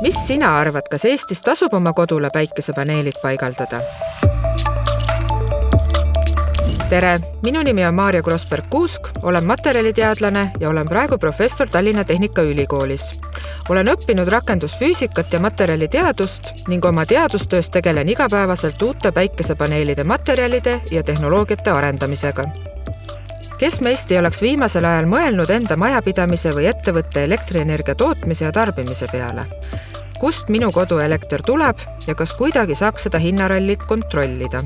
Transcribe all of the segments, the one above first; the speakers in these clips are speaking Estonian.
Mis sina arvad, kas Eestis tasub oma kodule päikesepaneelid paigaldada? Tere, minu nimi on Maarja Krossberg-Kuusk, olen materjaliteadlane ja olen praegu professor Tallinna Tehnikaülikoolis. Olen õppinud rakendusfüüsikat ja materjaliteadust ning oma teadustöös tegelen igapäevaselt uute päikesepaneelide materjalide ja tehnoloogiate arendamisega. Kes meist ei oleks viimasel ajal mõelnud enda majapidamise või ettevõtte elektrienergia tootmise ja tarbimise peale? Kust minu kodu elekter tuleb ja kas kuidagi saaks seda hinnarallit kontrollida?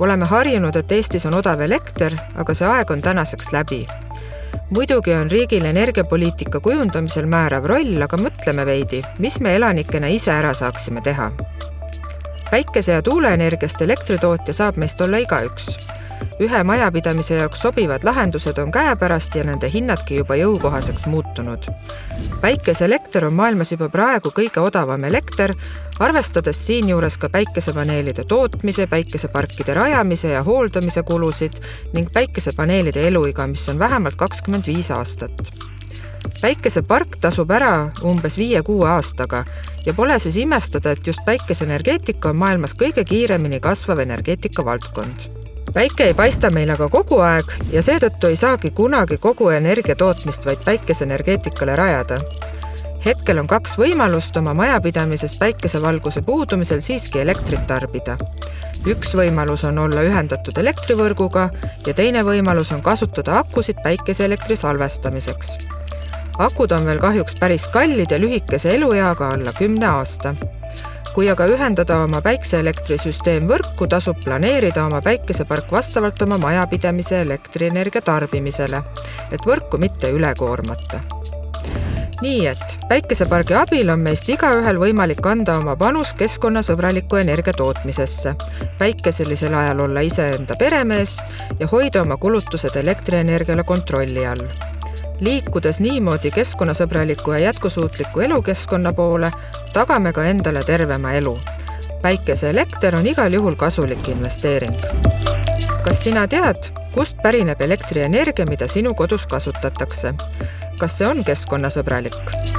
Oleme harjunud, et Eestis on odav elekter, aga see aeg on tänaseks läbi. Muidugi on riigil energiapoliitika kujundamisel määrav roll, aga mõtleme veidi, mis me elanikena ise ära saaksime teha. Päikese- ja tuuleenergiast elektritootja saab meist olla igaüks. Ühe majapidamise jaoks sobivad lahendused on käepärast ja nende hinnadki juba jõukohaseks muutunud. Päikeseelekter on maailmas juba praegu kõige odavam elekter, arvestades siinjuures ka päikesepaneelide tootmise, päikeseparkide rajamise ja hooldamise kulusid ning päikesepaneelide eluiga, mis on vähemalt 25 aastat. Päikesepark tasub ära umbes 5-6 aastaga ja pole siis imestada, et just päikeseenergeetika on maailmas kõige kiiremini kasvav energeetika valdkond. Päike ei paista meil aga kogu aeg ja seetõttu ei saagi kunagi kogu energia tootmist vaid päikeseenergeetikale rajada. Hetkel on 2 võimalust oma majapidamises päikesevalguse puudumisel siiski elektrit tarbida. Üks võimalus on olla ühendatud elektrivõrguga ja teine võimalus on kasutada akusid päikeseelektri salvestamiseks. Akud on veel kahjuks päris kallid ja lühikese elueaga alla 10 aasta. Kui aga ühendada oma päikeseelektrisüsteem võrku, tasub planeerida oma päikesepark vastavalt oma majapidamise elektrienergia tarbimisele, et võrku mitte üle koormata. Nii et päikesepargi abil on meist igaühel võimalik anda oma panus keskkonnasõbraliku energia tootmisesse, päikeselisel ajal olla iseenda peremees ja hoida oma kulutused elektrienergiale kontrolli all. Liikudes niimoodi keskkonnasõbraliku ja jätkusuutliku elukeskkonna poole, tagame ka endale tervema elu. Päikeseelekter on igal juhul kasulik investeering. Kas sina tead, kust pärineb elektrienergia, mida sinu kodus kasutatakse? Kas see on keskkonnasõbralik?